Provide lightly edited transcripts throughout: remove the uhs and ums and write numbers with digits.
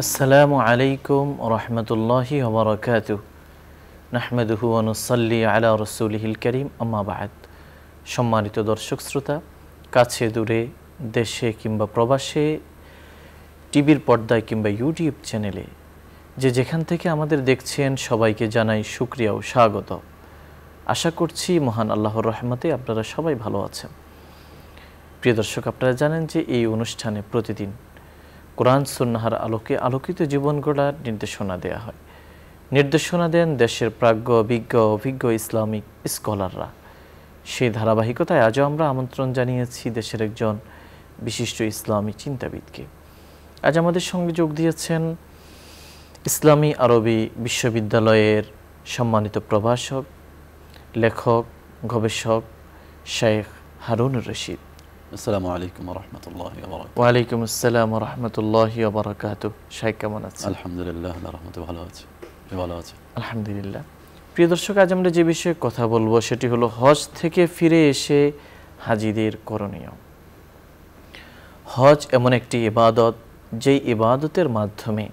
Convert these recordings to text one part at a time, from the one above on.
আসসালামু আলাইকুম রহমতুল্লাহি ওবরাকাতুহু নাহমাদুহু ওয়া নুসাল্লি আলা রাসূলিহিল কারীম আম্মা বা'দ। সম্মানিত দর্শক শ্রোতা, কাছে দূরে, দেশে কিংবা প্রবাসে, টিভির পর্দায় কিংবা ইউটিউব চ্যানেলে যে যেখান থেকে আমাদের দেখছেন সবাইকে জানাই শুকরিয়া ও স্বাগত। আশা করছি মহান আল্লাহর রহমতে আপনারা সবাই ভালো আছেন। প্রিয় দর্শক, আপনারা জানেন যে এই অনুষ্ঠানে প্রতিদিন কোরআন সুন্নাহর আলোকে আলোকিত জীবন গড়ার নির্দেশনা দেয়া হয়। নির্দেশনা দেন দেশের প্রাজ্ঞ অভিজ্ঞ ইসলামিক স্কলাররা। সেই ধারাবাহিকতায় আজও আমরা আমন্ত্রণ জানিয়েছি দেশের একজন বিশিষ্ট ইসলামী চিন্তাবিদকে। আজ আমাদের সঙ্গে যোগ দিয়েছেন ইসলামী আরবি বিশ্ববিদ্যালয়ের সম্মানিত প্রভাষক, লেখক, গবেষক শেখ হারুনুর রশিদ। আসসালামু আলাইকুম ওয়া রাহমাতুল্লাহি ওয়া বারাকাতুহু। ওয়া আলাইকুম আসসালাম ওয়া রাহমাতুল্লাহি ওয়া বারাকাতুহু। শেখ কেমন আছেন? আলহামদুলিল্লাহ, আল্লাহর রহমতে ভালো আছি। ভালো আছি আলহামদুলিল্লাহ। প্রিয় দর্শক, আজ আমরা যে বিষয়ে কথা বলবো সেটি হলো হজ থেকে ফিরে এসে হাজিদের করণীয়। হজ এমন একটি ইবাদত, যেই ইবাদতের মাধ্যমে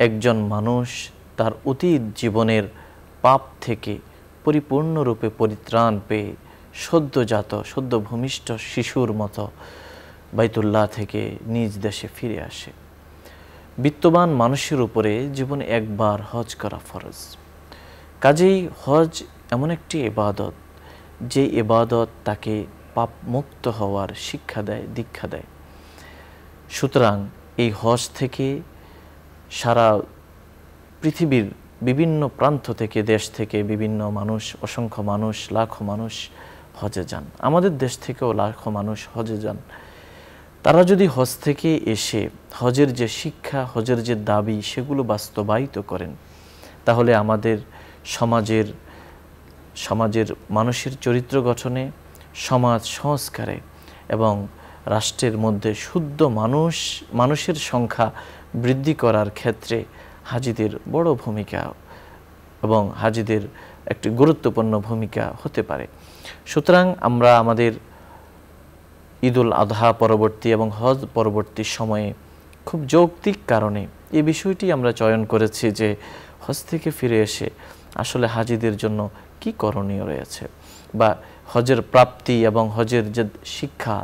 একজন মানুষ তার অতীত জীবনের পাপ থেকে পরিপূর্ণরূপে পরিত্রাণ পেয়ে সদ্য ভূমিষ্ঠ শিশুর মতো বাইতুল্লাহ থেকে নিজ দেশে ফিরে আসে। বিত্তবান মানুষের উপরে জীবনে একবার হজ করা ফরজ। কাজেই হজ এমন একটি ইবাদত, যে ইবাদত তাকে পাপ মুক্ত হওয়ার শিক্ষা দেয়, দীক্ষা দেয়। সুতরাং এই হজ থেকে সারা পৃথিবীর বিভিন্ন প্রান্ত থেকে, দেশ থেকে বিভিন্ন মানুষ, অসংখ্য মানুষ, লাখো মানুষ হজে যান। আমাদের দেশ থেকেও লাখো মানুষ হজে যান। তারা যদি হজ থেকে এসে হজের যে শিক্ষা, হজের যে দাবি, সেগুলো বাস্তবায়িত করেন, তাহলে আমাদের সমাজের মানুষের চরিত্র গঠনে, সমাজ সংস্কারে এবং রাষ্ট্রের মধ্যে শুদ্ধ মানুষের সংখ্যা বৃদ্ধি করার ক্ষেত্রে হাজিদের বড় ভূমিকা এবং হাজিদের একটি গুরুত্বপূর্ণ ভূমিকা হতে পারে। সুতরাং আমরা আমাদের ঈদুল আজহা পরবর্তী এবং হজ পরবর্তী সময়ে খুব যৌক্তিক কারণে এই বিষয়টি আমরা চয়ন করেছি যে হজ থেকে ফিরে এসে আসলে হাজিদের জন্য কি করণীয় রয়েছে, বা হজের প্রাপ্তি এবং হজের যে শিক্ষা,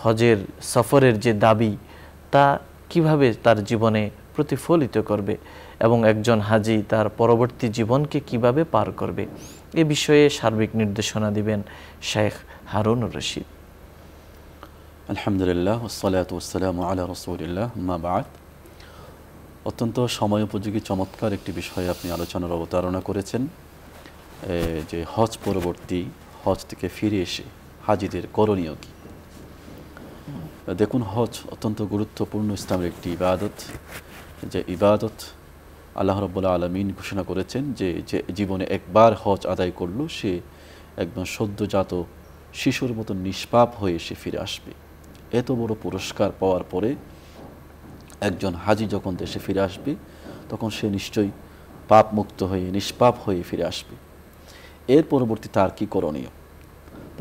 হজের সফরের যে দাবি, তা কিভাবে তার জীবনে প্রতিফলিত করবে এবং একজন হাজি তার পরবর্তী জীবনকে কিভাবে পার করবে, এ বিষয়ে সার্বিক নির্দেশনা দিবেন শেখ হারুনুর রশিদ। আলহামদুলিল্লাহ, ওয়াসসালাতু ওয়াসসালামু আলা রাসূলিল্লাহ, আম্মা বা'দ। অত্যন্ত সময় উপযোগী চমৎকার একটি বিষয়ে আপনি আলোচনার অবতারণা করেছেন, যে হজ পরবর্তী, হজ থেকে ফিরে এসে হাজিদের করণীয় কি। দেখুন, হজ অত্যন্ত গুরুত্বপূর্ণ ইসলামের একটি ইবাদত, যে ইবাদত আল্লাহ রাব্বুল আলামিন ঘোষণা করেছেন যে জীবনে একবার হজ আদায় করলো, সে একদম সদ্যজাত শিশুর মতো নিষ্পাপ হয়ে সে ফিরে আসবে। এত বড় পুরস্কার পাওয়ার পরে একজন হাজি যখন দেশে ফিরে আসবে, তখন সে নিশ্চয়ই পাপ মুক্ত হয়ে নিষ্পাপ হয়ে ফিরে আসবে। এর পরবর্তী তার কি করণীয়,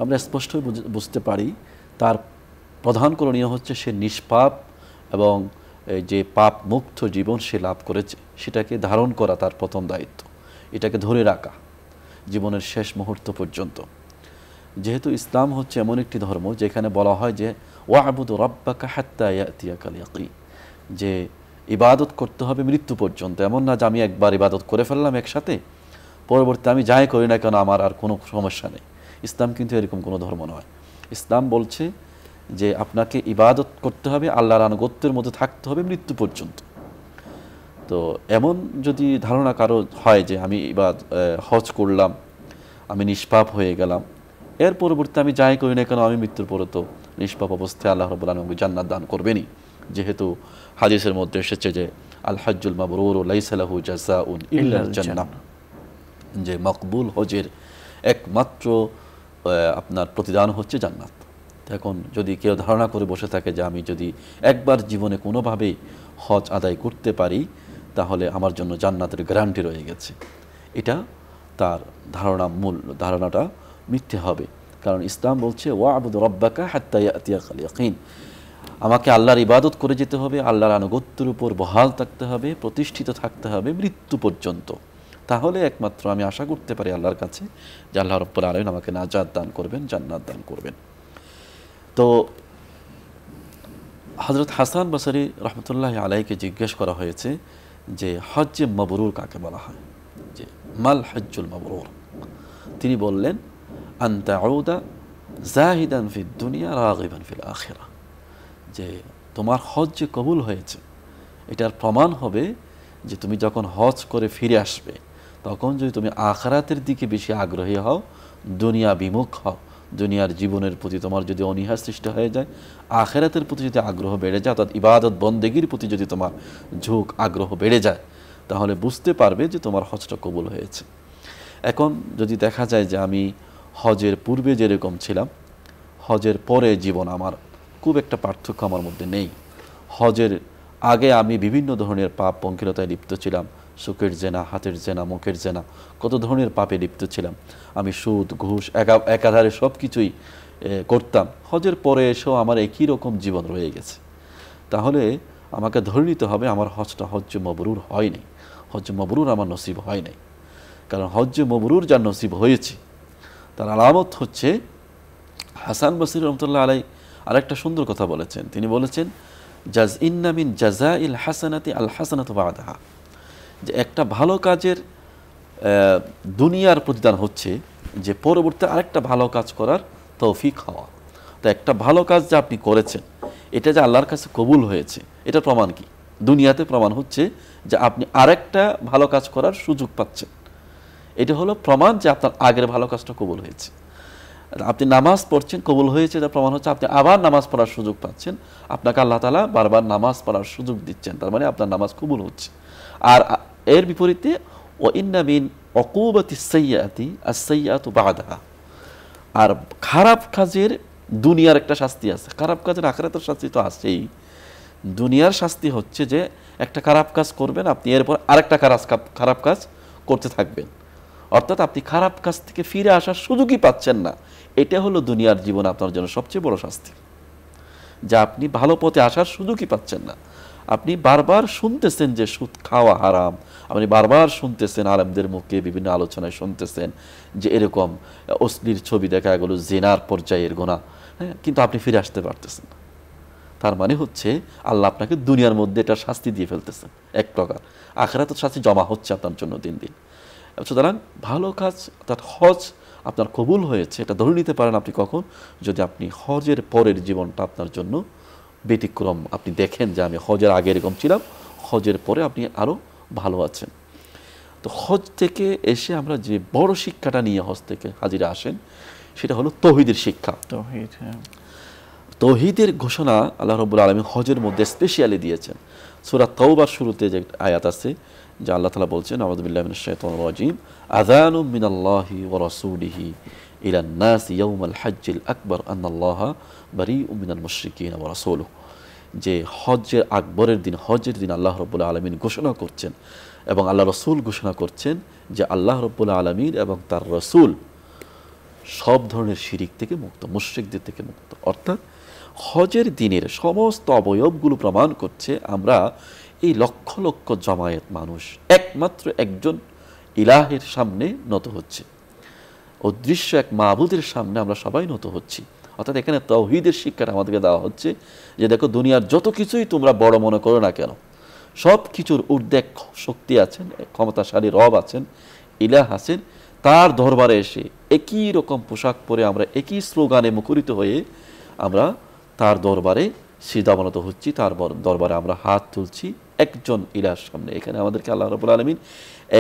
আমরা স্পষ্টই বুঝতে পারি। তার প্রধান করণীয় হচ্ছে সে নিষ্পাপ এবং যে পাপ মুক্ত জীবন সে লাভ করেছে, সেটাকে ধারণ করা তার প্রথম দায়িত্ব। এটাকে ধরে রাখা জীবনের শেষ মুহূর্ত পর্যন্ত। যেহেতু ইসলাম হচ্ছে এমন একটি ধর্ম যেখানে বলা হয় যে ওয়া'বুদ রাব্বাকা হাত্তা ইয়াতিয়াকাল ইয়াকিন, যে ইবাদত করতে হবে মৃত্যু পর্যন্ত। এমন না যে আমি একবার ইবাদত করে ফেললাম একসাথে, পরবর্তী আমি যাই করি না কেন আমার আর কোনো সমস্যা নেই। ইসলাম কিন্তু এরকম কোনো ধর্ম নয়। ইসলাম বলছে যে আপনাকে ইবাদত করতে হবে, আল্লাহর আনুগত্যের মধ্যে থাকতে হবে মৃত্যু পর্যন্ত। তো এমন যদি ধারণা কারো হয় যে আমি হজ করলাম, আমি নিষ্পাপ হয়ে গেলাম, এর পরবর্তী আমি যাই করি না কেন আমি মৃত্যুর পরে তো নিষ্পাপ অবস্থায় আল্লাহ রাব্বুল আলামিন আমাকে জান্নাত দান করবেনই। যেহেতু হাদিসের মধ্যে এসেছে যে আল হজ্জুল মাবরুর লাইসা লাহু জাযাউন ইল্লাল জান্নাহ, যে মকবুল হজের একমাত্র আপনার প্রতিদান হচ্ছে জান্নাত। এখন যদি কেউ ধারণা করে বসে থাকে যে আমি যদি একবার জীবনে কোনোভাবেই হজ আদায় করতে পারি, তাহলে আমার জন্য জান্নাতের গ্যারান্টি রয়ে গেছে, এটা তার ধারণাটা মিথ্যে হবে। কারণ ইসলাম বলছে ওয়া'বুদ রাব্বাকা হাত্তা ইয়াতিয়াকাল ইয়াকিন, আমাকে আল্লাহর ইবাদত করে যেতে হবে, আল্লাহর আনুগত্যের উপর বহাল থাকতে হবে, প্রতিষ্ঠিত থাকতে হবে মৃত্যু পর্যন্ত। তাহলে একমাত্র আমি আশা করতে পারি আল্লাহর কাছে যে আল্লাহ রাব্বুল আলামিন আমাকে নাজাত দান করবেন, জান্নাত দান করবেন। তো হযরত হাসান বসরি রহমতুল্লাহ আলাইকে জিজ্ঞেস করা হয়েছে যে হজ্জে মাবরুর কাকে বলা হয়, যে মাল হজ্জুল মাবরুর। তিনি বললেন আন তাউদা জাহিদান ফিদ দুনিয়া রাগিবান ফিল আখিরাহ, যে তোমার হজ যে কবুল হয়েছে এটার প্রমাণ হবে যে তুমি যখন হজ করে ফিরে আসবে তখন যদি তুমি আখিরাতের দিকে বেশি আগ্রহী হও, দুনিয়া বিমুখ হও, দুনিয়ার জীবনের প্রতি তোমার যদি অনীহা সৃষ্টি হয়ে যায়, আখিরাতের প্রতি যদি আগ্রহ বেড়ে যায়, অর্থাৎ ইবাদত বন্দেগীর প্রতি যদি তোমার ঝোঁক আগ্রহ বেড়ে যায়, তাহলে বুঝতে পারবে যে তোমার হজটা কবুল হয়েছে। এখন যদি দেখা যায় যে আমি হজের পূর্বে যেরকম ছিলাম, হজের পরে জীবন আমার খুব একটা পার্থক্য আমার মধ্যে নেই। হজের আগে আমি বিভিন্ন ধরনের পাপ পঙ্কিলতায় লিপ্ত ছিলাম, চোখের জেনা, হাতের জেনা, মুখের জেনা, কত ধরনের পাপে লিপ্ত ছিলাম। আমি সুদ ঘুষ একাধারে সব কিছুই করতাম। হজের পরে এসেও আমার একই রকম জীবন রয়ে গেছে। তাহলে আমাকে ধরে নিতে হবে আমার হজটা হজ্জে মবরুর হয় নাই, হজ্জে মবরুর আমার নসিব হয় নাই। কারণ হজ্জে মবরুর যার নসিব হয়েছে তার আলামত হচ্ছে, হাসান বসরি রহমতুল্লাহ আলাই আরেকটা সুন্দর কথা বলেছেন। তিনি বলেছেন ইন্না মিন জাযাইল হাসানাতি আল হাসানাতু বা'দাহা, যে একটা ভালো কাজের দুনিয়ার প্রতিদান হচ্ছে যে পরবর্তী আরেকটা ভালো কাজ করার তৌফিক হওয়া। তো একটা ভালো কাজ যে আপনি করেছেন এটা যে আল্লাহর কাছে কবুল হয়েছে, এটা প্রমাণ কি? দুনিয়াতে প্রমাণ হচ্ছে যে আপনি আরেকটা ভালো কাজ করার সুযোগ পাচ্ছেন। এটা হলো প্রমাণ যে আপনার আগের ভালো কাজটা কবুল হয়েছে। আপনি নামাজ পড়ছেন, কবুল হয়েছে, এটা প্রমাণ হচ্ছে আপনি আবার নামাজ পড়ার সুযোগ পাচ্ছেন। আপনাকে আল্লাহ তাআলা বারবার নামাজ পড়ার সুযোগ দিচ্ছেন, তার মানে আপনার নামাজ কবুল হচ্ছে। আর এর বিপরীতে ও ইন্না মিন উকুবাতিস সাইয়্যাতি আস-সাইয়্যাতু বা'দাহা, আর খারাপ কাজের দুনিয়ার একটা শাস্তি আছে, খারাপ কাজের আখিরাতের শাস্তি তো আছেই। দুনিয়ার শাস্তি হচ্ছে যে একটা খারাপ কাজ করবেন, আপনি এরপর আরেকটা খারাপ কাজ করতে থাকবেন, অর্থাৎ আপনি খারাপ কাজ থেকে ফিরে আসার সুযোগই পাচ্ছেন না। এটা হলো দুনিয়ার জীবন আপনার জন্য সবচেয়ে বড় শাস্তি, যা আপনি ভালো পথে আসার সুযোগই পাচ্ছেন না। আপনি বারবার শুনতেছেন যে সুদ খাওয়া হারাম, আপনি বারবার শুনতেছেন আলেমদের মুখে বিভিন্ন আলোচনায় শুনতেছেন যে এরকম অশ্লীল ছবি দেখা গেল জিনার পর্যায়ের গুনাহ, হ্যাঁ, কিন্তু আপনি ফিরে আসতে পারতেছেন না। তার মানে হচ্ছে আল্লাহ আপনাকে দুনিয়ার মধ্যে এটা শাস্তি দিয়ে ফেলতেছেন এক প্রকার, আখিরাতের শাস্তি জমা হচ্ছে আপনার জন্য দিন দিন। সুতরাং ভালো কাজ অর্থাৎ হজ আপনার কবুল হয়েছে এটা ধরে নিতে পারেন আপনি কখন, যদি আপনি হজের পরের জীবনটা আপনার জন্য ব্যতিক্রম, আপনি দেখেন যে আমি হজের আগে এরকম ছিলাম, হজের পরে আপনি আরও ভালো আছেন। তো হজ থেকে এসে আমরা যে বড় শিক্ষাটা নিয়ে হজ থেকে হাজিরা আসেন সেটা হলো তৌহিদের শিক্ষা। তৌহিদের ঘোষণা আল্লাহ রাব্বুল আলামিন হজের মধ্যে স্পেশালি দিয়েছেন। সূরা তাওবার শুরুতে যে আয়াত আছে যে আল্লাহ তাআলা বলছেন আউযু বিল্লাহি মিনাশ শাইতানির রাজীম আযানুম মিনাল্লাহি ওয়া রাসূলিহি ইলান নাস ইয়াউমাল হজ্জিল আকবার আন্নাল্লাহা বারীউম মিনাল মুশরিকিন ওয়া রাসূলুহু, যে হজ্জের আকবরের দিন, হজ্জের দিন আল্লাহ রাব্বুল আলামিন ঘোষণা করছেন এবং আল্লাহ রাসূল ঘোষণা করছেন যে আল্লাহ রাব্বুল আলামিন এবং তার রাসূল সব ধরনের শিরিক থেকে মুক্ত, মুশরিকদের থেকে মুক্ত। অর্থাৎ হজের দিনের সমস্ত অবয়বগুলো প্রমাণ করছে আমরা এই লক্ষ লক্ষ জমায়েত মানুষ একমাত্র একজন ইলাহের সামনে নত হচ্ছে, অদৃশ্য এক মাবুদের সামনে আমরা সবাই নত হচ্ছি। অর্থাৎ এখানে তাওহীদের শিক্ষাটা আমাদেরকে দেওয়া হচ্ছে যে দেখো দুনিয়ার যত কিছুই তোমরা বড় মনে করো না কেন, সব কিছুর ঊর্ধ্বে শক্তি আছেন, ক্ষমতাশালী রব আছেন, ইলাহ আছেন, তার দরবারে এসে একই রকম পোশাক পরে আমরা একই স্লোগানে মুখরিত হয়ে আমরা তার দরবারে সিজদাবনত হচ্ছি, তার দরবারে আমরা হাত তুলছি একজন ইলাহর সামনে। এখানে আমাদেরকে আল্লাহ রাব্বুল আলামিন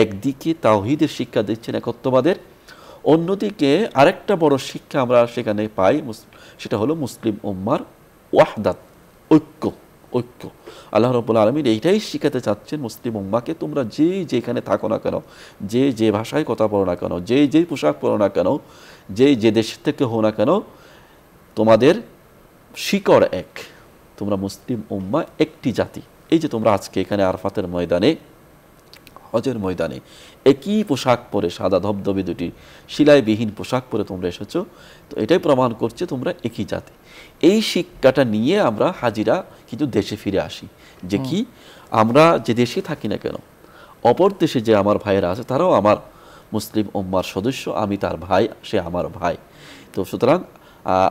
একদিকে তাওহীদের শিক্ষা দিচ্ছেন একত্ববাদের, অন্যদিকে আরেকটা বড় শিক্ষা আমরা সেখানে পাই, সেটা হলো মুসলিম উম্মার ওয়াহদাত, ঐক্য। আল্লাহ রাব্বুল আলামিন এইটাই শিখাতে চাচ্ছেন মুসলিম উম্মাকে, তোমরা যে যেখানে থাকো না কেন, যে যে ভাষায় কথা বলো না কেন, যে যেই পোশাক পরো না কেন, যে দেশ থেকে হও না কেন, তোমাদের শিকড় এক, তোমরা মুসলিম উম্মাহ একটি জাতি। এই যে তোমরা আজকে এখানে আরাফাতের ময়দানে হজের ময়দানে একই পোশাক পরে, সাদা ধবধবে দুটি সেলাইবিহীন পোশাক পরে তোমরা এসেছো, তো এটাই প্রমাণ করছে তোমরা একই জাতি। এই শিক্ষাটা নিয়ে আমরা হাজিরা কিন্তু দেশে ফিরে আসি, যে কি আমরা যে দেশে থাকি না কেন, অপর দেশে যে আমার ভাইয়েরা আছে তারাও আমার মুসলিম উম্মার সদস্য, আমি তার ভাই, সে আমার ভাই। তো সুতরাং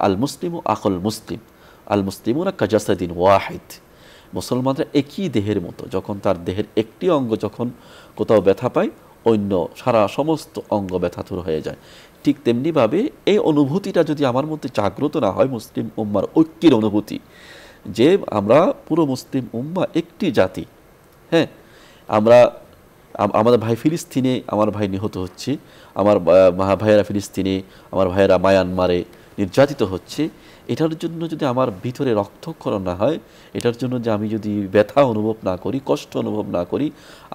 আল মুসলিম আখল মুসলিম, আল মুসলিমুনা কাজাসাদিন ওয়াহিদ, মুসলমানরা একই দেহের মতো। যখন তার দেহের একটি অঙ্গ যখন কোথাও ব্যথা পায়, অন্য সারা সমস্ত অঙ্গ ব্যথাতুর হয়ে যায়। ঠিক তেমনিভাবে এই অনুভূতিটা যদি আমার মধ্যে জাগ্রত না হয়, মুসলিম উম্মার ঐক্যের অনুভূতি, যে আমরা পুরো মুসলিম উম্মা একটি জাতি, হ্যাঁ, আমরা আমাদের ভাই ফিলিস্তিনে, আমার ভাই নিহত হচ্ছে, আমার ভাইয়েরা ফিলিস্তিনে, আমার ভাইয়েরা মায়ানমারে নির্যাতিত হচ্ছে, এটার জন্য যদি আমার ভিতরে রক্তক্ষরণ না হয়, এটার জন্য যে আমি যদি ব্যথা অনুভব না করি, কষ্ট অনুভব না করি,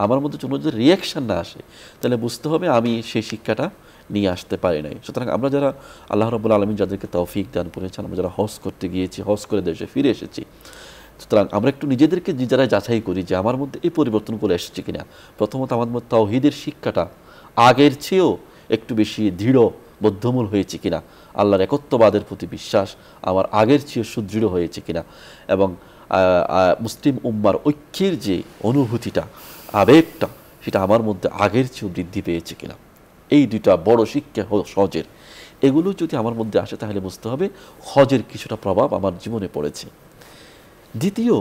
আমার মধ্যে জন্য যদি রিয়াকশান না আসে, তাহলে বুঝতে হবে আমি সেই শিক্ষাটা নিয়ে আসতে পারি নাই। সুতরাং আমরা যারা আল্লাহ রাব্বুল আলামিন যাদেরকে তৌফিক দান করেছেন, আমরা যারা হজ করতে গিয়েছি, হজ করে দেশে ফিরে এসেছি, সুতরাং আমরা একটু নিজেদেরকে নিজেরা যাচাই করি যে আমার মধ্যে এই পরিবর্তনগুলো এসেছে কিনা। প্রথমত আমার মধ্যে তাওহীদের শিক্ষাটা আগের চেয়েও একটু বেশি দৃঢ় বদ্ধমূল হয়েছে কিনা, আল্লাহর একত্ববাদের প্রতি বিশ্বাস আমার আগের চেয়ে সুদৃঢ় হয়েছে কিনা, এবং মুসলিম উম্মার ঐক্যের যে অনুভূতিটা, আবেগটা, সেটা আমার মধ্যে আগের চেয়েও বৃদ্ধি পেয়েছে কিনা। এই দুইটা বড় শিক্ষা হজের, এগুলো যদি আমার মধ্যে আসে তাহলে বুঝতে হবে হজের কিছুটা প্রভাব আমার জীবনে পড়েছে। দ্বিতীয়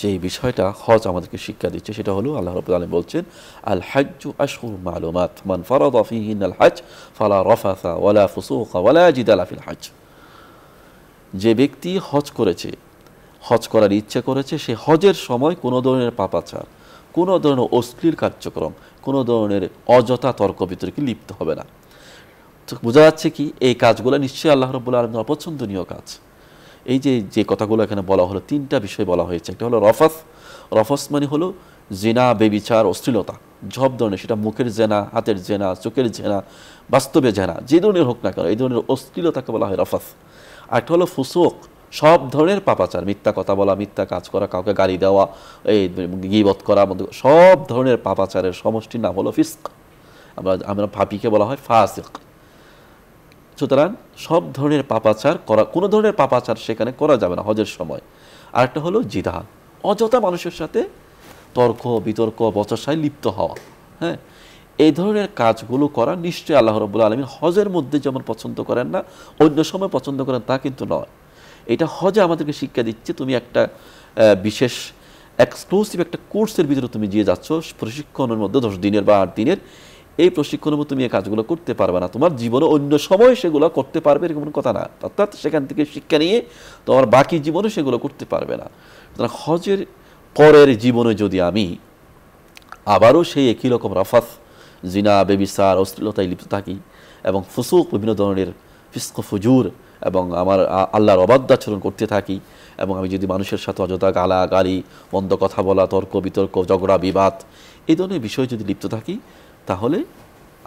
যে বিষয়টা হজ আমাদেরকে শিক্ষা দিচ্ছে সেটা হলো, আল্লাহ রাব্বুল আলামিন বলছেন, আল হাজ্জু আশহুরুম মালুমাত মান ফারাদা ফীহিনাল হজ ফালা রাফাসা ওয়ালা ফুসুকা ওয়ালা জিদালা ফিল হজ। যে ব্যক্তি হজ করেছে, হজ করার ইচ্ছা করেছে, সে হজের সময় কোনো ধরনের পাপাচার, কোনো ধরনের অশ্লীল কার্যক্রম, কোনো ধরনের অযথা তর্ক বিতর্কে লিপ্ত হবে না। তো বোঝা যাচ্ছে কি এই কাজগুলো নিশ্চয়ই আল্লাহ রাব্বুল আলামিনের অপছন্দনীয় কাজ। এই যে কথাগুলো এখানে বলা হলো, তিনটা বিষয় বলা হয়েছে। একটা হলো রফাস, রফাস মানে হলো জেনা, বেবিচার, অশ্লীলতা, সব ধরনের, সেটা মুখের জেনা, হাতের জেনা, চোখের জেনা, বাস্তবে জেনা, যে ধরনের হোক না কেন, এই ধরনের অশ্লীলতাকে বলা হয় রফাস। আরেকটা হলো ফুসুক, সব ধরনের পাপাচার, মিথ্যা কথা বলা, মিথ্যা কাজ করা, কাউকে গালি দেওয়া, এই গীবত করা, সব ধরনের পাপাচারের সমষ্টির নাম হলো ফিস্ক। আমরা পাপীকে বলা হয় ফাসিক। সুতরাং সব ধরনের পাপাচার করা, কোনো ধরনের পাপাচার সেখানে করা যাবে না হজের সময়। আরেকটা হলো জিদাল, অযথা মানুষের সাথে তর্ক বিতর্ক বচসায় লিপ্ত হওয়া। হ্যাঁ, এই ধরনের কাজগুলো করা নিশ্চয়ই আল্লাহ রাব্বুল আলামিন হজের মধ্যে যেমন পছন্দ করেন না, অন্য সময় পছন্দ করেন তা কিন্তু নয়। এটা হজে আমাদেরকে শিক্ষা দিচ্ছে, তুমি একটা বিশেষ এক্সক্লুসিভ একটা কোর্সের ভিতরে তুমি দিয়ে যাচ্ছ, প্রশিক্ষণের মধ্যে 10 দিনের বা 8 দিনের, এই প্রশিক্ষণের মধ্যে তুমি এই কাজগুলো করতে পারবে না, তোমার জীবনে অন্য সময় সেগুলো করতে পারবে এরকম কোনো কথা না। অর্থাৎ সেখান থেকে শিক্ষা নিয়ে তোমার বাকি জীবনে সেগুলো করতে পারবে না। সুতরাং হজের পরের জীবনে যদি আমি আবারও সেই একই রকম রাফাত, জিনা, বেবিচার, অশ্লীলতায় লিপ্ত থাকি, এবং ফুসুক, বিভিন্ন ধরনের ফিস্ক ফুজুর, এবং আমার আল্লাহর অবাধ্যাচরণ করতে থাকি, এবং আমি যদি মানুষের সাথে অযথা গালাগালি, মন্দ কথা বলা, তর্ক বিতর্ক, ঝগড়া বিবাদ, এই ধরনের বিষয়ে যদি লিপ্ত থাকি, তাহলে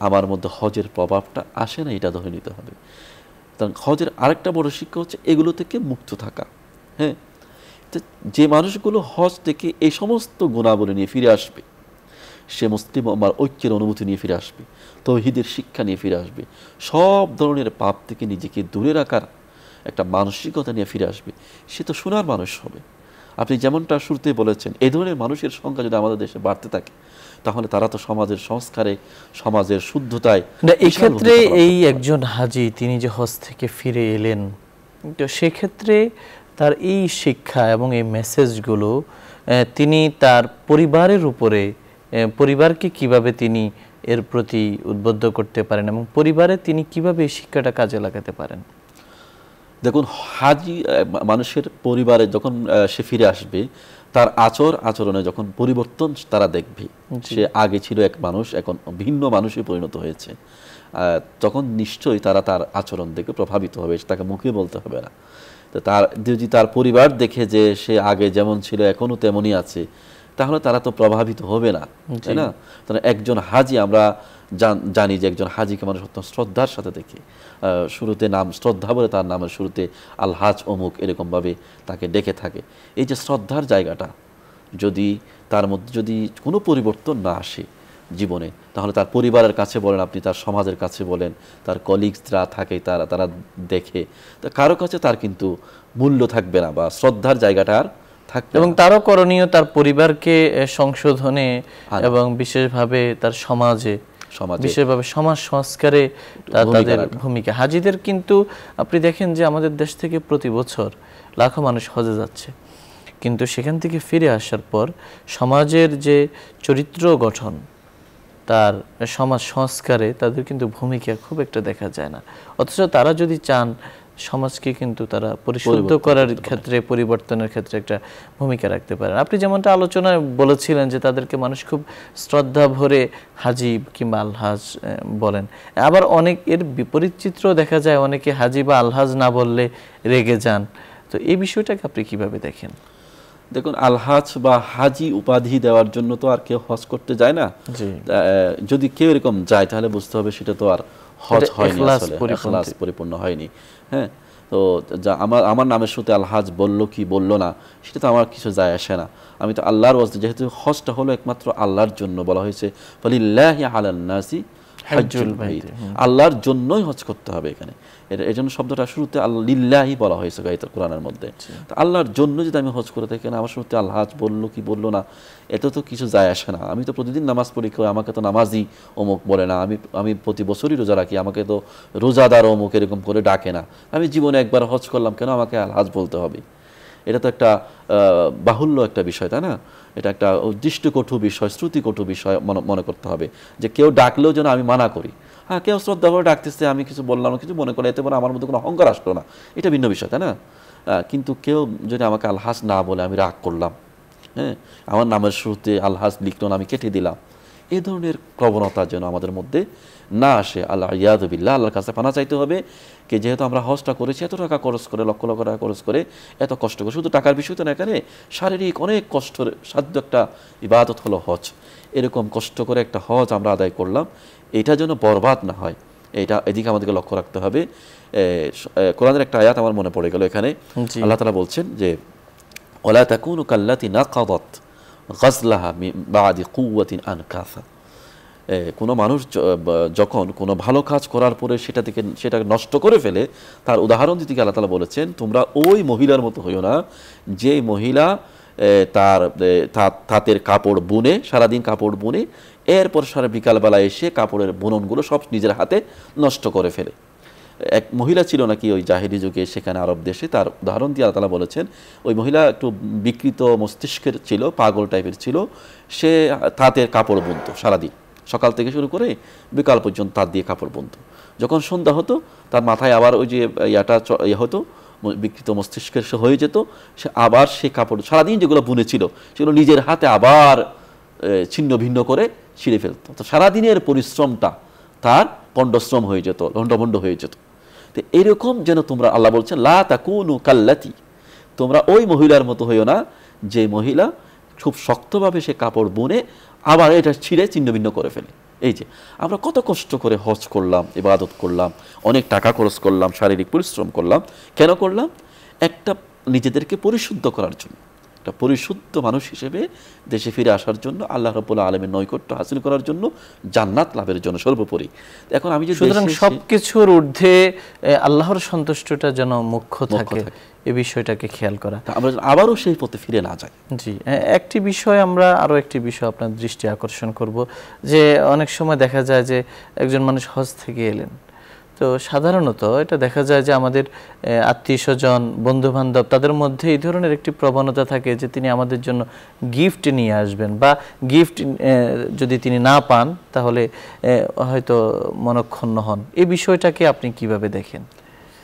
আমার মধ্যে হজের প্রভাবটা আসে না, এটা ধরে নিতে হবে। কারণ হজের আরেকটা বড় শিক্ষা হচ্ছে এগুলো থেকে মুক্ত থাকা। হ্যাঁ, তো যে মানুষগুলো হজ থেকে এই সমস্ত গুণাবলী নিয়ে ফিরে আসবে, সে মুসলিম আমার ঐক্যের অনুভূতি নিয়ে ফিরে আসবে, তাওহীদের শিক্ষা নিয়ে ফিরে আসবে, সব ধরনের পাপ থেকে নিজেকে দূরে রাখার একটা মানসিকতা নিয়ে ফিরে আসবে, সে তো সোনার মানুষ হবে। আপনি যেমনটা শুরুতে বলেছেন, এই ধরনের মানুষের সংখ্যা যদি আমাদের দেশে বাড়তে থাকে, তাহলে তারা তো সমাজের সংস্কারে, সমাজের শুদ্ধতায়। এই ক্ষেত্রে এই একজন হাজি তিনি যে হজ থেকে ফিরে এলেন, তো সেক্ষেত্রে তার এই শিক্ষা এবং এই মেসেজগুলো তিনি তার পরিবারের উপরে, পরিবারকে কিভাবে তিনি এর প্রতি উদ্বুদ্ধ করতে পারেন, এবং পরিবারে তিনি কিভাবে এই শিক্ষাটা কাজে লাগাতে পারেন? দেখুন, হাজি মানুষের পরিবারে যখন সে ফিরে আসবে, তার আচরণে যখন পরিবর্তন তারা দেখবে, সে আগে ছিল এক মানুষ, এখন ভিন্ন মানুষে পরিণত হয়েছে, তখন নিশ্চয়ই তারা তার আচরণ দেখে প্রভাবিত হবে, তাকে মুখে বলতে হবে না। তো তার যদি তার পরিবার দেখে যে সে আগে যেমন ছিল এখনও তেমনই আছে, তাহলে তারা তো প্রভাবিত হবে না, তাই না? তাহলে একজন হাজি, আমরা জানি যে একজন হাজিকে মানুষ অত্যন্ত শ্রদ্ধার সাথে দেখে, শুরুতে নাম শ্রদ্ধা বলে তার নামের শুরুতে আল হাজ অমুক এরকমভাবে তাকে ডেকে থাকে। এই যে শ্রদ্ধার জায়গাটা, যদি তার মধ্যে যদি কোনো পরিবর্তন না আসে জীবনে, তাহলে তার পরিবারের কাছে বলেন আপনি, তার সমাজের কাছে বলেন, তার কলিগসরা থাকে তারা দেখে, তা কারো কাছে তার কিন্তু মূল্য থাকবে না বা শ্রদ্ধার জায়গাটা আর থাকবে। এবং তারও করণীয় তার পরিবারকে সংশোধনে এবং বিশেষভাবে তার সমাজে বিশেষভাবে সমাজ সংস্কারে তাদের ভূমিকা। হাজিদের কিন্তু আপনি দেখেন যে আমাদের দেশ থেকে প্রতি বছর লাখো মানুষ হজে যাচ্ছে, কিন্তু সেখান থেকে ফিরে আসার পর সমাজের যে চরিত্র গঠন, তার সমাজ সংস্কারে তাদের কিন্তু ভূমিকা খুব একটা দেখা যায় না। অথচ তারা যদি চান সমাজকে কিন্তু তারা পরিশুদ্ধ করার ক্ষেত্রে, পরিবর্তনের ক্ষেত্রে একটা ভূমিকা রাখতে পারেন। আপনি যেমনটা আলোচনায় বলেছিলেন যে তাদেরকে মানুষ খুব শ্রদ্ধা ভরে হাজি কিংবা আলহাজ বলেন। আবার অনেক এর বিপরীত চিত্র দেখা যায়, অনেকে হাজি বা আলহাজ না বললে রেগে যান। তো এই বিষয়টাকে আপনি কিভাবে দেখেন? দেখুন, আলহাজ বা হাজি উপাধি দেওয়ার জন্য তো আর কেউ হজ করতে যায় না। যদি কেউ এরকম যায় তাহলে বুঝতে হবে সেটা তো আর হজ হয়নি, আসলে ইখলাস পরিপূর্ণ হয়নি। হ্যাঁ, তো আমার নামের সাথে আলহাজ বলল কি বলল না সেটা তো আমার কিছু যায় আসে না। আমি তো আল্লাহর ওয়াজিব, যেহেতু হজটা হলো একমাত্র আল্লাহর জন্য বলা হয়েছে, ফালিল্লাহি আলান নাসি হাজ্জুল বাইত, আল্লাহর জন্যই হজ করতে হবে। এখানে এই জন্য শব্দটা শুরুতে লিল্লাহি বলা হয়েছে কোরআনের মধ্যে। তো আল্লাহর জন্য যদি আমি হজ করে থাকি, আমার শুরুতে আলহাজ বললো কি বললো না এতে তো কিছু যায় আসে না। আমি তো প্রতিদিন নামাজ পড়ি, আমাকে তো নামাজি অমুক বলে না। আমি প্রতি বছরই রোজা রাখি, আমাকে তো রোজাদার অমুক এরকম করে ডাকে না। আমি জীবনে একবার হজ করলাম, কেন আমাকে আলহাজ বলতে হবে? এটা তো একটা বাহুল্য একটা বিষয়, তাই না? এটা একটা দৃষ্টিকটু বিষয়, শ্রুতিকটু বিষয় মনে করতে হবে যে কেউ ডাকলেও যেন আমি মানা করি। হ্যাঁ, কেউ শ্রদ্ধা করে ডাকতেছে, আমি কিছু বললাম না, কিছু মনে করে, এতে করে আমার মধ্যে কোনো অহংকার আসলো না, এটা ভিন্ন বিষয়, তাই না? কিন্তু কেউ যদি আমাকে আলহাজ না বলে আমি রাগ করলাম, হ্যাঁ, আমার নামের শুরুতে আলহাজ লিখলো না, আমি কেটে দিলাম, এই ধরনের প্রবণতা যেন আমাদের মধ্যে না আসে। আল্লাহ ইয়াদুবিল্লাহ, আল্লাহর কাছে পানা চাইতে হবে যে যেহেতু আমরা হজটা করেছি, এত টাকা খরচ করে, লক্ষ লক্ষ টাকা খরচ করে, এত কষ্ট করে, শুধু টাকার বিষয় তো না, এখানে শারীরিক অনেক কষ্টের সাধ্য একটা ইবাদত হলো হজ। এরকম কষ্ট করে একটা হজ আমরা আদায় করলাম, এটা যেন বরবাদ না হয়, এদিকে আমাদেরকে লক্ষ্য রাখতে হবে। কোরআনের একটা আয়াত আমার মনে পড়ে গেল এখানে। আল্লাহ তাআলা বলছেন যে ওয়ালা তাকুনু কাল্লাতী নাকাদাত গাজলাহা মিন বাদি কুওয়াতিন আনকাসা। কোনো মানুষ যখন কোনো ভালো কাজ করার পরে সেটা নষ্ট করে ফেলে, তার উদাহরণ দিতে গিয়ে আল্লাহ তাআলা বলেছেন, তোমরা ওই মহিলার মতো হইও না যে মহিলা তার তাঁতের কাপড় বুনে, সারাদিন কাপড় বুনে, এরপর সারা বিকালবেলা এসে কাপড়ের বুননগুলো সব নিজের হাতে নষ্ট করে ফেলে। এক মহিলা ছিল নাকি ওই জাহেলি যুগে, সেখানে আরব দেশে, তার উদাহরণ দিয়ে আল্লাহ তাআলা বলেছেন, ওই মহিলা একটু বিকৃত মস্তিষ্কের ছিল, পাগল টাইপের ছিল। সে তাঁতের কাপড় বুনতো সারাদিন, সকাল থেকে শুরু করে বিকাল পর্যন্ত তাঁত দিয়ে কাপড় বুনতো। যখন সন্ধ্যা হতো তার মাথায় আবার ওই যে হতো, বিকৃত মস্তিষ্কের সে হয়ে যেত, সে আবার সে কাপড় সারাদিন যেগুলো বুনেছিল সেগুলো নিজের হাতে আবার ছিন্ন ভিন্ন করে ছিঁড়ে ফেলতো। তো সারাদিনের পরিশ্রমটা তার পণ্ডশ্রম হয়ে যেত, লণ্ডভণ্ড হয়ে যেত। তো এরকম যেন তোমরা, আল্লাহ বলছেন লা তাকুনু কাল্লাতি, তোমরা ওই মহিলার মতো হইও না যে মহিলা খুব শক্তভাবে সে কাপড় বুনে আবার এটা ছিঁড়ে ছিন্ন ভিন্ন করে ফেলে। এই যে আমরা কত কষ্ট করে হজ করলাম, ইবাদত করলাম, অনেক টাকা খরচ করলাম, শারীরিক পরিশ্রম করলাম, কেন করলাম? একটা নিজেদেরকে পরিশুদ্ধ করার জন্য, একটা পরিশুদ্ধ মানুষ হিসেবে দেশে ফিরে আসার জন্য, আল্লাহ রাব্বুল আলামিনের নৈকট্য হাসিল করার জন্য, জান্নাত লাভের জন্য সর্বোপরি। এখন আমি যদি সুতরাং সবকিছুর ঊর্ধ্বে আল্লাহর সন্তুষ্টটা যেন মুখ্য থাকে, এই বিষয়টাকে খেয়াল করা, আমরা আবারও সেই পথে ফিরে না যাই। জি, একটি বিষয় আমরা আরও একটি বিষয় আপনার দৃষ্টি আকর্ষণ করব, যে অনেক সময় দেখা যায় যে একজন মানুষ হজ থেকে এলেন, তো সাধারণত এটা দেখা যায় যে আমাদের আত্মীয় স্বজন, বন্ধু বান্ধব, তাদের মধ্যে এই ধরনের একটি প্রবণতা থাকে যে তিনি আমাদের জন্য গিফট নিয়ে আসবেন, বা গিফট যদি তিনি না পান তাহলে হয়তো মনক্ষুণ্ণ হন। এই বিষয়টাকে আপনি কিভাবে দেখেন?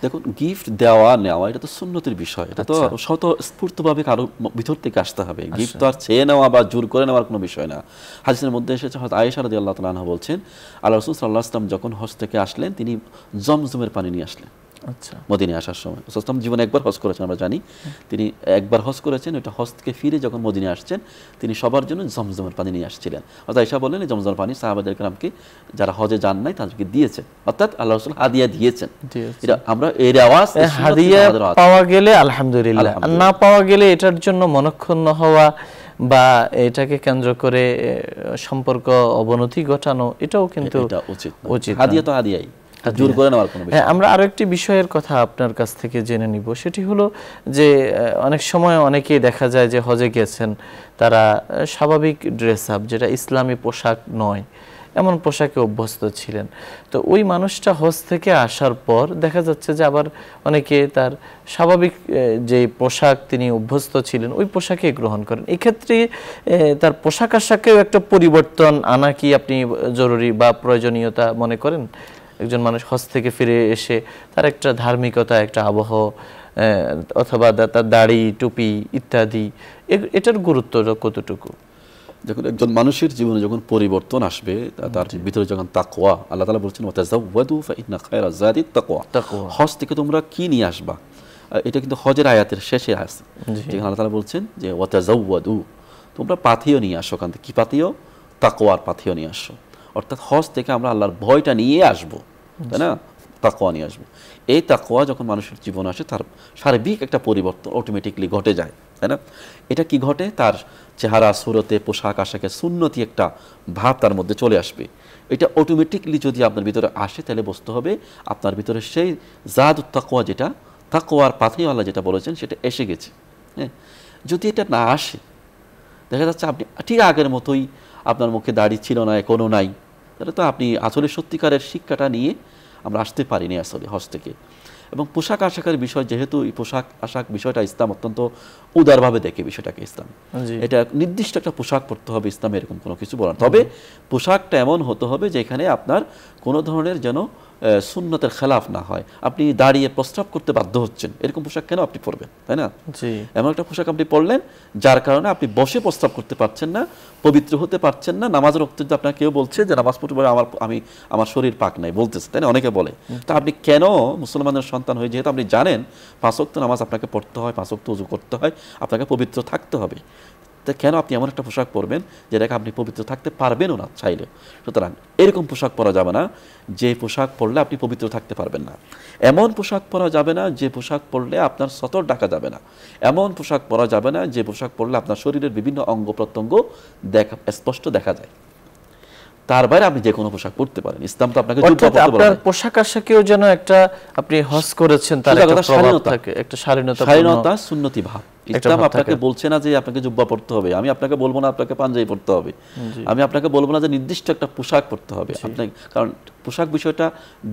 দেখুন, গিফট দেওয়া নেওয়া এটা তো সুন্নতের বিষয়, এটা তো স্বতঃস্ফূর্তভাবে কারো ভিতর থেকে আসতে হবে। গিফট তো আর চেয়ে নেওয়া বা জোর করে নেওয়ার কোনো বিষয় না। হাদিসের মধ্যে এসেছে, হযরত আয়েশা রাদিয়াল্লাহু তাআলা আনহা বলছেন, আল্লাহ রাসূল সাল্লাল্লাহু আলাইহি ওয়াসাল্লাম যখন হজ থেকে আসলেন, তিনি জমজমের পানি নিয়ে আসলেন। আচ্ছা, মদিনায় আসার সময় রাসূল সাল্লাল্লাহু জীবনে একবার হজ করেছেন, আমরা জানি তিনি একবার হজ করেছেন। ওটা হজ থেকে ফিরে যখন মদিনায় আসছেন, তিনি সবার জন্য জমজমের পানি নিয়ে আসছিলেন। হযরত আয়েশা বললেন, এই জমজমের পানি সাহাবাদের কেরামকে, যারা হজে যান নাই তাদেরকে দিয়েছেন, অর্থাৎ আল্লাহ রাসূল হাদিয়া দিয়েছেন। এটা আমরা এর আওয়াজ, হাদিয়া পাওয়া গেলে আলহামদুলিল্লাহ, না পাওয়া গেলে এটার জন্য মনক্ষুণ্ণ হওয়া বা এটাকে কেন্দ্র করে সম্পর্ক অবনতি ঘটানো, এটাও কিন্তু উচিত। হাদিয়া তো হাদিয়াই, জোর করে নেওয়ার কোনো বিষয়। হ্যাঁ, আমরা আরো একটি বিষয়ের কথা আপনার কাছ থেকে জেনে নিব। সেটি হলো যে অনেক সময় অনেকেই দেখা যায় যে হজে গেছেন, তারা স্বাভাবিক ড্রেস আপ, যেটা ইসলামী পোশাক নয়, এমন পোশাকে অভ্যস্ত ছিলেন। তো ওই মানুষটা হজ থেকে আসার পর দেখা যাচ্ছে যে আবার অনেকে তার স্বাভাবিক যে পোশাক তিনি অভ্যস্ত ছিলেন ওই পোশাকে গ্রহণ করেন। এক্ষেত্রে তার পোশাক আশাকেও একটা পরিবর্তন আনা কি আপনি জরুরি বা প্রয়োজনীয়তা মনে করেন? একজন মানুষ হজ থেকে ফিরে এসে তার একটা ধার্মিকতা, একটা আবহ, অথবা তার দাড়ি, টুপি ইত্যাদি, এটার গুরুত্ব কতটুকু? দেখুন, একজন মানুষের জীবনে যখন পরিবর্তন আসবে, তার ভিতরে যখন তাকওয়া, আল্লাহ তাআলা বলছেন ওয়াতাযাওয়াদু ফাইন্না খায়রা যাদি তাকওয়া, হজ থেকে তোমরা কি নিয়ে আসবা, এটা কিন্তু হজের আয়াতের শেষে আছে, যেখানে আল্লাহ তাআলা বলছেন যে ওয়াতাযাওয়াদু, তোমরা পাথেয় নিয়ে আসো। ওখান থেকে কি পাথেয়? তাকওয়ার পাথেয় নিয়ে আসো। অর্থাৎ হজ থেকে আমরা আল্লাহর ভয়টা নিয়ে আসবো, তাই না? তাকওয়া নিয়ে আসবো। এই তাকওয়া যখন মানুষের জীবনে আসে, তার সার্বিক একটা পরিবর্তন অটোমেটিকলি ঘটে যায়, তাই না? এটা কি ঘটে? তার চেহারা, সুরতে, পোশাক আশাকে সুন্নতি একটা ভাব তার মধ্যে চলে আসবে। এটা অটোমেটিকলি যদি আপনার ভিতরে আসে, তাহলে বুঝতে হবে আপনার ভিতরে সেই জাদুত তাকওয়া, যেটা তাকওয়ার পাথেয় আল্লাহ যেটা বলেছেন, সেটা এসে গেছে। হ্যাঁ, যদি এটা না আসে, দেখা যাচ্ছে আপনি ঠিক আগের মতোই, আপনার মুখে দাড়ি ছিল না, এখনো নাই, তাহলে তো আপনি আসলে সত্যিকারের শিক্ষাটা নিয়ে আমরা আসতে পারিনি আসলে হজ থেকে। এবং পোশাক আশাকের বিষয়, যেহেতু এই পোশাক আশাক বিষয়টা ইসলাম অত্যন্ত উদারভাবে দেখে বিষয়টাকে, ইসলাম এটা নির্দিষ্ট একটা পোশাক পরতে হবে, ইসলাম এরকম কোনো কিছু বলার। তবে পোশাকটা এমন হতে হবে যেখানে আপনার কোনো ধরনের যেন সুন্নতের খেলাফ না হয়। আপনি দাঁড়িয়ে প্রস্রাব করতে বাধ্য হচ্ছেন, এরকম পোশাক কেন আপনি পরবেন, তাই না? এমন একটা পোশাক আপনি পরলেন যার কারণে আপনি বসে প্রস্রাব করতে পারছেন না, পবিত্র হতে পারছেন না। নামাজের রক্ত যদি আপনার কেউ বলছে যে নামাজ পড়তে পারে, আমার শরীর পাক নাই বলতেছে, তাই না? অনেকে বলে। তা আপনি কেন মুসলমানের সন্তান হয়ে, যেহেতু আপনি জানেন 5 ওয়াক্ত নামাজ আপনাকে পড়তে হয়, 5 ওয়াক্ত ওযু করতে হয়, আপনাকে পবিত্র থাকতে হবে, তা কেন আপনি এমন একটা পোশাক পরবেন যেটাকে আপনি পবিত্র থাকতে পারবেনও না চাইলে? সুতরাং এরকম পোশাক পরা যাবে না যে পোশাক পরলে আপনি পবিত্র থাকতে পারবেন না। এমন পোশাক পরা যাবে না যে পোশাক পরলে আপনার সতর ঢাকা যাবে না। এমন পোশাক পরা যাবে না যে পোশাক পরলে আপনার শরীরের বিভিন্ন অঙ্গ প্রত্যঙ্গ স্পষ্ট দেখা যায়। তার বাইরে আপনি যে কোনো পোশাক পরতে পারেন। ইসলাম তো আপনাকে জুব্বা পরতে বলে না। আপনার পোশাক আশাকেও যেন একটা, আপনি হজ করেছেন, তার একটা প্রভাব থাকে, একটা শালীনতা, সুন্নতি ভাব। ইসলাম আপনাকে বলছে না যে আপনাকে জুব্বা পরতে হবে। আমি আপনাকে বলবো না আপনাকে পাঞ্জাবি পরতে হবে। আমি আপনাকে বলবো না যে নির্দিষ্ট একটা পোশাক পরতে হবে। কারণ পোশাক বিষয়টা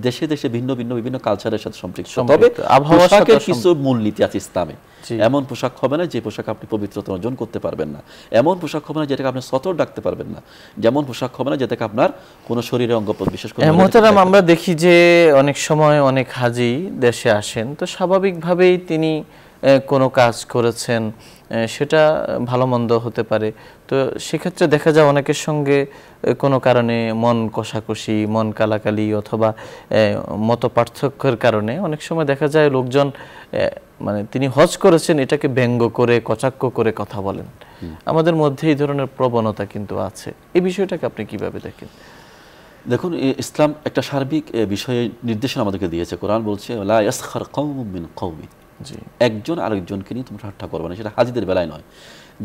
দেশে দেশে ভিন্ন ভিন্ন বিভিন্ন কালচারের সাথে সম্পৃক্ত। তবে পোশাকের কিছু মূলনীতি আছে ইসলামে। এমন পোশাক হবে না যে পোশাক আপনি পবিত্রতা অর্জন করতে পারবেন না। এমন পোশাক হবে না যেটাকে আপনি সতর ডাকতে পারবেন না। যেমন পোশাক হবে না যেটাকে আপনার কোনো শরীরের অঙ্গ, বিশেষ করে আমরা দেখি যে অনেক সময় অনেক হাজি দেশে আসেন, তো স্বাভাবিকভাবেই তিনি কোনো কাজ করেছেন, সেটা ভালো মন্দ হতে পারে। তো সেক্ষেত্রে দেখা যায় অনেকের সঙ্গে কোনো কারণে মন কষাকষি, মন কালাকালি অথবা মত পার্থক্যের কারণে অনেক সময় দেখা যায় লোকজন, মানে তিনি হজ করেছেন এটাকে ব্যঙ্গ করে, কটাক্ষ করে কথা বলেন। আমাদের মধ্যে এই ধরনের প্রবণতা কিন্তু আছে। এই বিষয়টাকে আপনি কিভাবে দেখেন? দেখুন, ইসলাম একটা সার্বিক বিষয়ে নির্দেশনা আমাদেরকে দিয়েছে। কোরআন বলছে লা ইয়াসখার কওমুম মিন কওমিন, একজন আরেকজনকে নিয়ে তোমরা ঠাট্টা করবে না। সেটা হাজিদের বেলায় নয়,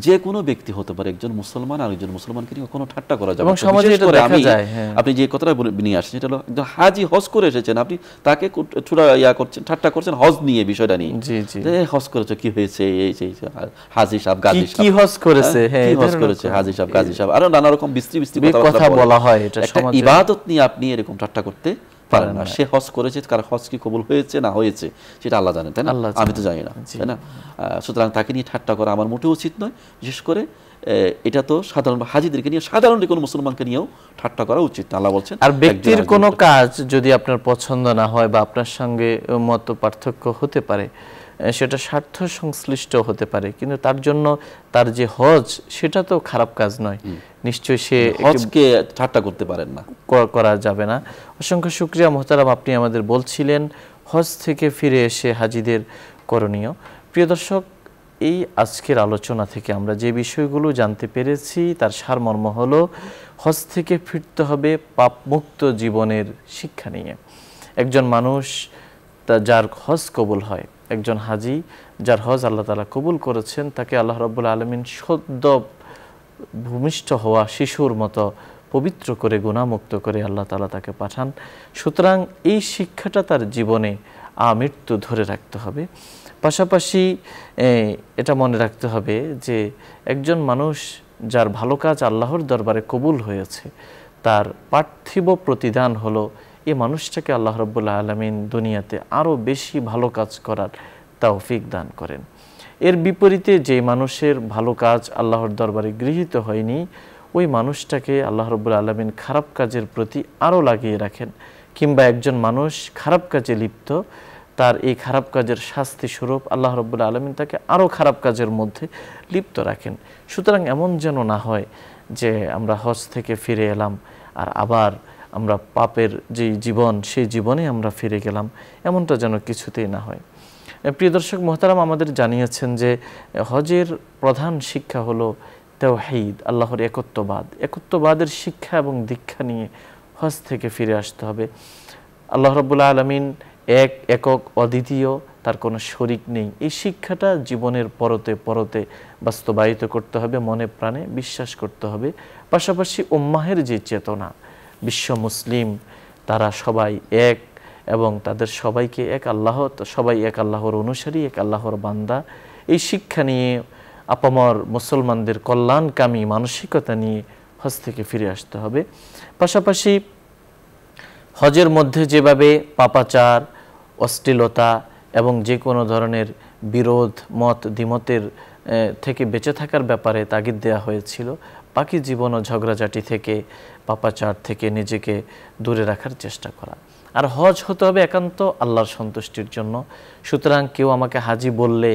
যে কোনো ব্যক্তি হতে পারে। একজন মুসলমান আরেকজন মুসলমানকে নিয়ে কোনো ঠাট্টা করা যাবে না। আপনি যে কথাটা নিয়ে আসছেন সেটা হলো, একজন হাজি হজ করে এসেছেন, আপনি তাকে করছেন, ঠাট্টা করছেন হজ নিয়ে, বিষয়টা নিয়ে। হজ করেছে, কি হয়েছে, হাজি সাহেব, গাজী সাহেব, কি হজ করেছে, কি হজ করেছে, হাজি সাহেব, গাজী সাহেব, আরো নানা রকম বিশ্রী কথা বলা হয়। এটা ইবাদত নিয়ে আপনি এরকম ঠাট্টা করতে পারেন না। সে হজ করেছে, কার হজ কি কবুল হয়েছে না হয়েছে সেটা আল্লাহ জানেন, তাই না? আমি তো জানি না, তাই না? সুতরাং তাকে নিয়ে ঠাট্টা করা আমার মোটেও উচিত নয়। বিশেষ করে এটা তো সাধারণ হাজিদেরকে নিয়ে, সাধারণ কোনো মুসলমানকে নিয়েও ঠাট্টা করা উচিত না। আল্লাহ বলছেন, আর ব্যক্তির কোনো কাজ যদি আপনার পছন্দ না হয় বা আপনার সঙ্গে মত পার্থক্য হতে পারে, সেটা স্বার্থ সংশ্লিষ্ট হতে পারে, কিন্তু তার জন্য তার যে হজ, সেটা তো খারাপ কাজ নয়। নিশ্চয়ই সে হজকে ঠাট্টা করতে পারেন না, করা যাবে না। অসংখ্য শুকরিয়া মোহতারাম, আপনি আমাদের বলছিলেন হজ থেকে ফিরে এসে হাজিদের করণীয়। প্রিয় দর্শক, এই আজকের আলোচনা থেকে আমরা যে বিষয়গুলো জানতে পেরেছি তার সারমর্ম হলো, হজ থেকে ফিরতে হবে পাপমুক্ত জীবনের শিক্ষা নিয়ে। একজন মানুষ যার হজ কবুল হয়, একজন হাজি যার হজ আল্লাহ তাআলা কবুল করেছেন, তাকে আল্লাহ রাব্বুল আলামিন সদ্য ভূমিষ্ঠ হওয়া শিশুর মতো পবিত্র করে গুনাহমুক্ত করে আল্লাহ তাআলা তাকে পাঠান। সুতরাং এই শিক্ষাটা তার জীবনে আমৃত্যু ধরে রাখতে হবে। পাশাপাশি এটা মনে রাখতে হবে যে একজন মানুষ যার ভালো কাজ আল্লাহর দরবারে কবুল হয়েছে, তার পার্থিব প্রতিদান হলো এই মানুষটাকে আল্লাহ রাব্বুল আলামিন দুনিয়াতে আরও বেশি ভালো কাজ করার তৌফিক দান করেন। এর বিপরীতে যে মানুষের ভালো কাজ আল্লাহর দরবারে গৃহীত হয়নি, ওই মানুষটাকে আল্লাহ রাব্বুল আলামিন খারাপ কাজের প্রতি আরও লাগিয়ে রাখেন। কিংবা একজন মানুষ খারাপ কাজে লিপ্ত, তার এই খারাপ কাজের শাস্তি স্বরূপ আল্লাহ রাব্বুল আলামিন তাকে আরও খারাপ কাজের মধ্যে লিপ্ত রাখেন। সুতরাং এমন যেন না হয় যে আমরা হজ থেকে ফিরে এলাম আর আবার আমরা পাপের যে জীবন, সেই জীবনে আমরা ফিরে গেলাম, এমনটা যেন কিছুতেই না হয়। প্রিয় দর্শক মোহতারাম, আমাদের জানিয়েছেন যে হজের প্রধান শিক্ষা হলো তাওহীদ, আল্লাহর একত্ববাদ। একত্ববাদের শিক্ষা এবং দীক্ষা নিয়ে হজ থেকে ফিরে আসতে হবে। আল্লাহ রাব্বুল আলামিন এক, একক, অদ্বিতীয়, তার কোনো শরিক নেই। এই শিক্ষাটা জীবনের পরতে পরতে বাস্তবায়িত করতে হবে, মনে প্রাণে বিশ্বাস করতে হবে। পাশাপাশি উম্মাহের যে চেতনা, বিশ্ব মুসলিম তারা সবাই এক এবং তাদের সবাইকে এক আল্লাহ, সবাই এক আল্লাহর অনুসারী, এক আল্লাহর বান্দা, এই শিক্ষা নিয়ে আপামর মুসলমানদের কল্যাণকামী মানসিকতা নিয়ে হজ থেকে ফিরে আসতে হবে। পাশাপাশি হজের মধ্যে যেভাবে পাপাচার, অশ্লীলতা এবং যে কোনো ধরনের বিরোধ, মত দ্বিমতের থেকে বেঁচে থাকার ব্যাপারে তাগিদ দেওয়া হয়েছিল, বাকি জীবন ও ঝগড়াঝাটি থেকে, পাপাচার থেকে নিজেকে দূরে রাখার চেষ্টা করা। আর হজ হতে হবে একান্ত আল্লাহর সন্তুষ্টির জন্য। সুতরাং কেউ আমাকে হাজি বললে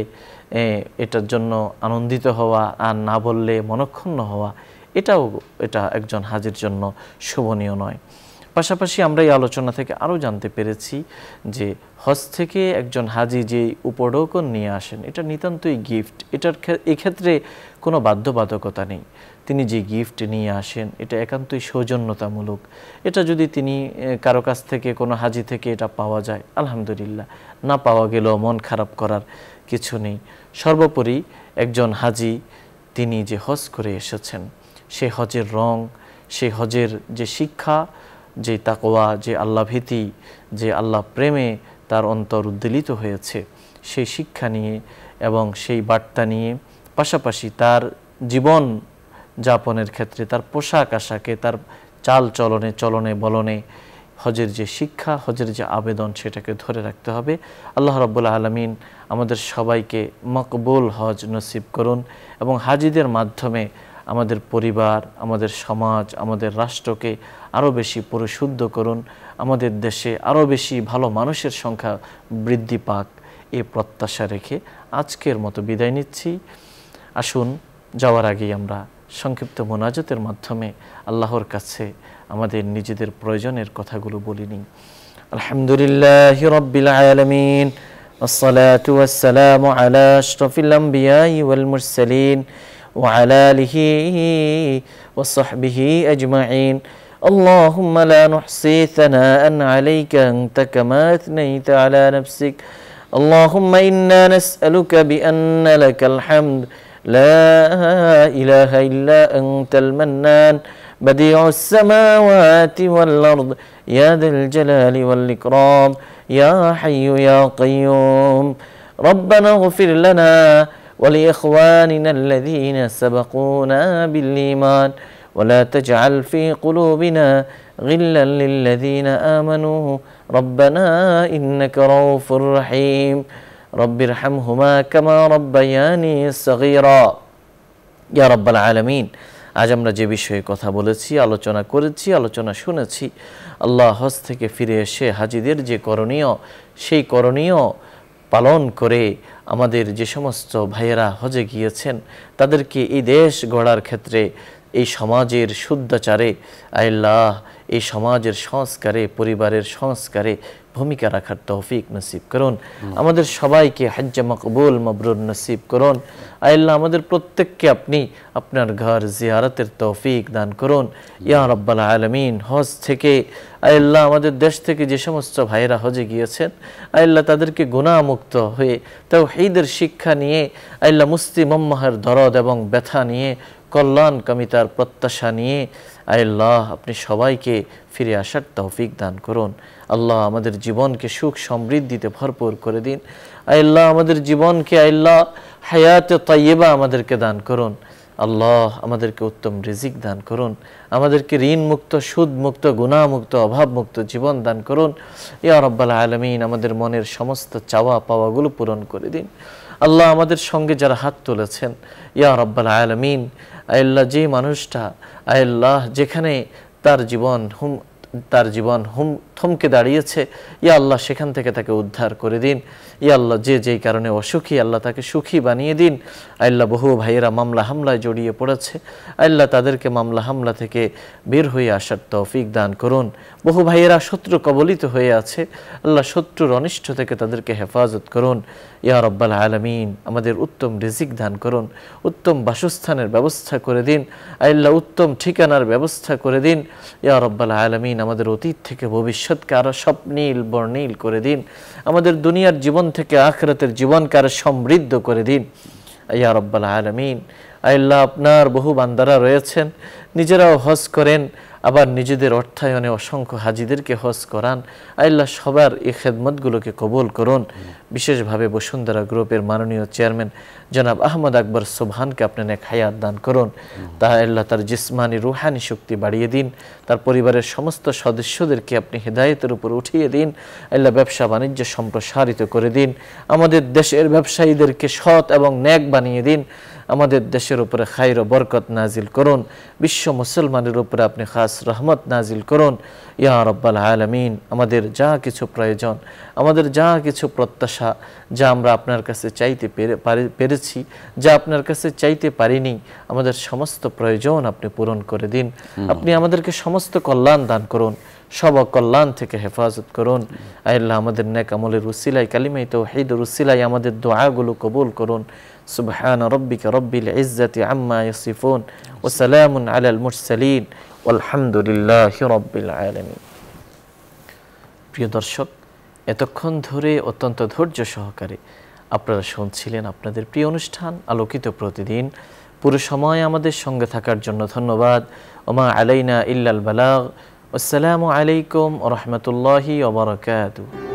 এটার জন্য আনন্দিত হওয়া, আর না বললে মনক্ষুণ্ণ হওয়া, এটা একজন হাজির জন্য শোভনীয় নয়। পাশাপাশি আমরা এই আলোচনা থেকে আরও জানতে পেরেছি যে হজ থেকে একজন হাজি যে উপঢৌকন নিয়ে আসেন, এটা নিতান্তই গিফট। এক্ষেত্রে কোনো বাধ্যবাধকতা নেই। তিনি যে গিফট নিয়ে আসেন এটা একান্তই সৌজন্যতামূলক। এটা যদি তিনি কারো কাছ থেকে, কোনো হাজি থেকে এটা পাওয়া যায় আলহামদুলিল্লাহ, না পাওয়া গেলেও মন খারাপ করার কিছু নেই। সর্বোপরি একজন হাজি তিনি যে হজ করে এসেছেন, সেই হজের রং, সেই হজের যে শিক্ষা, যে তাকওয়া, যে আল্লাহ ভীতি, যে আল্লাহ প্রেমে তার অন্তর উদ্বেলিত হয়েছে, সেই শিক্ষা নিয়ে এবং সেই বার্তা নিয়ে, পাশাপাশি তার জীবন যাপনের ক্ষেত্রে, তার পোশাক আশাকে, তার চাল চলনে, চলনে বলনে হজের যে শিক্ষা, হজের যে আবেদন, সেটাকে ধরে রাখতে হবে। আল্লাহ রাব্বুল আলামিন আমাদের সবাইকে মকবুল হজ নসিব করুন এবং হাজিদের মাধ্যমে আমাদের পরিবার, আমাদের সমাজ, আমাদের রাষ্ট্রকে আরও বেশি পরিশুদ্ধ করুন। আমাদের দেশে আরও বেশি ভালো মানুষের সংখ্যা বৃদ্ধি পাক, এই প্রত্যাশা রেখে আজকের মতো বিদায় নিচ্ছি। আসুন যাওয়ার আগেই আমরা সংক্ষিপ্ত মোনাজাতের মাধ্যমে আল্লাহর কাছে আমাদের নিজেদের প্রয়োজনের কথাগুলো বলে নিই। আলহামদুলিল্লাহি রাব্বিল আলামিন, ওয়াসসালাতু ওয়াসসালামু আলা আশরাফিল আমবিয়াই ওয়াল মুরসালিন ওয়া আলা আলিহি ওয়া সাহবিহি আজমাইন। اللهم لا نحصي ثناء عليك أنت كما أثنيت على نفسك. اللهم إنا نسألك بأن لك الحمد لا إله إلا أنت المنان بديع السماوات والأرض يا ذا الجلال والإكرام يا حي يا قيوم. ربنا اغفر لنا ولإخواننا الذين سبقونا بالإيمان ولا تجعل في قلوبنا غلا للذين آمنوا ربنا إنك رؤوف رحيم. رب ارحمهما كما ربياني صغيرا يا رب العالمين. আজ আমরা যে বিষয়ে কথা বলেছি, আলোচনা করেছি, আলোচনা শুনেছি, আল্লাহ হজ থেকে ফিরে এসে হাজিদের যে করণীয়, সেই করণীয় পালন করে আমাদের যে সমস্ত ভাইয়েরা হজে গিয়েছেন তাদেরকে এই দেশ গড়ার ক্ষেত্রে, এই সমাজের শুদ্ধাচারে, আল্লাহ এই সমাজের সংস্কারে, পরিবারের সংস্কারে ভূমিকা রাখার তৌফিক নসিব করুন। আমাদের সবাইকে হজ্জে মকবুল মাবরুর নসিব করুন। আল্লাহ আমাদের প্রত্যেককে আপনি আপনার ঘর জিয়ারতের তৌফিক দান করুন ইয়া রাব্বাল আলামিন। হজ থেকে আল্লাহ আমাদের দেশ থেকে যে সমস্ত ভাইরা হজে গিয়েছেন আল্লাহ তাদেরকে গুনাহমুক্ত হয়ে তাওহীদের শিক্ষা নিয়ে আল্লাহ মুসলিম উম্মাহের দরদ এবং ব্যথা নিয়ে কল্যাণ কামিতার প্রত্যাশা নিয়ে আল্লাহ আপনি সবাইকে ফিরে আসার তৌফিক দান করুন। আল্লাহ আমাদের জীবনকে সুখ সমৃদ্ধিতে ভরপুর করে দিন। আল্লাহ আমাদের জীবনকে আল্লাহ হায়াতে তাইয়্যিবা আমাদেরকে দান করুন। আল্লাহ আমাদেরকে উত্তম রিজিক দান করুন। আমাদেরকে ঋণ মুক্ত, সুদ মুক্ত, গুনাহ মুক্ত, অভাব মুক্ত জীবন দান করুন ইয়া রাব্বাল আলামিন। আমাদের মনের সমস্ত চাওয়া পাওয়াগুলো পূরণ করে দিন। আল্লাহ আমাদের সঙ্গে যারা হাত তুলেছেন ইয়া রাব্বাল আলামিন, আল্লাহ যে মানুষটা আল্লাহ যেখানে তার জীবন থমকে দাঁড়িয়েছে ইয়া আল্লাহ সেখান থেকে তাকে উদ্ধার করে দিন। ইয়া আল্লাহ যেই কারণে অসুখী আল্লাহ তাকে সুখী বানিয়ে দিন। আল্লাহ বহু ভাইয়েরা মামলা হামলায় জড়িয়ে পড়েছে আল্লাহ তাদেরকে মামলা হামলা থেকে বের হয়ে আসার তৌফিক দান করুন। বহু ভাইয়েরা শত্রু কবলিত হয়ে আছে আল্লাহ শত্রুর অনিষ্ট থেকে তাদেরকে হেফাজত করুন ইয়া রাব্বাল আলামিন। আমাদের উত্তম রিজিক দান করুন, উত্তম বাসস্থানের ব্যবস্থা করে দিন আল্লাহ, উত্তম ঠিকানার ব্যবস্থা করে দিন ইয়া রাব্বাল আলামিন। আমাদের অতীত থেকে ভবিষ্যৎকে আরো স্বপ্নীল বর্ণিল করে দিন। আমাদের দুনিয়ার জীবন থেকে আখিরাতের জীবনকে আরো সমৃদ্ধ করে দিন ইয়া রাব্বাল আলামিন। আল্লাহ আপনার বহু বান্দারা রয়েছেন নিজেরাও হজ করেন আবার নিজেদের অর্থায়নে অসংখ্য হাজিদেরকে হজ করান। আল্লাহ সবার এই খেদমতগুলোকে কবুল করুন। বিশেষভাবে বসুন্ধরা গ্রুপের মাননীয় চেয়ারম্যান জনাব আহমদ আকবর সুবহানকে আপনি নেক হায়াত দান করুন। তা আল্লাহ তার জিসমানি রুহানি শক্তি বাড়িয়ে দিন। তার পরিবারের সমস্ত সদস্যদেরকে আপনি হেদায়েতের উপর উঠিয়ে দিন। আল্লাহ ব্যবসা বাণিজ্য সম্প্রসারিত করে দিন। আমাদের দেশের ব্যবসায়ীদেরকে সৎ এবং নেক বানিয়ে দিন। আমাদের দেশের উপরে খাইর ও বরকত নাজিল করুন। বিশ্ব মুসলমানের উপরে আপনি খাস রহমত নাজিল করুন ইয়া রাব্বাল আলামিন। আমাদের যা কিছু প্রয়োজন, আমাদের যা কিছু প্রত্যাশা, যা আমরা আপনার কাছে চাইতে পেরেছি, যা আপনার কাছে চাইতে পারিনি, আমাদের সমস্ত প্রয়োজন আপনি পূরণ করে দিন। আপনি আমাদেরকে সমস্ত কল্যাণ দান করুন, সব কল্যাণ থেকে হেফাজত করুন। আল্লাহ আমাদের নেক আমলের উসিলায় কালিমায়ে তাওহীদের উসিলায় আমাদের দোয়াগুলো কবুল করুন। সুবহান রাব্বিকা রব্বিল ইজ্জাতি আম্মা ইয়াসিফুন ওয়া সালামুন আলাল মুরসালিন ওয়ালহামদুলিল্লাহি রাব্বিল আলামিন। প্রিয় দর্শক, এতক্ষণ ধরে অত্যন্ত ধৈর্য সহকারে আপনারা শুনছিলেন আপনাদের প্রিয় অনুষ্ঠান আলোকিত প্রতিদিন। পুরো সময় আমাদের সঙ্গে থাকার জন্য ধন্যবাদ। ওমা আলাইনা ইল্লাল বালাগ। আসসালামু আলাইকুম ওয়া রাহমাতুল্লাহি ওয়া বারাকাতুহু।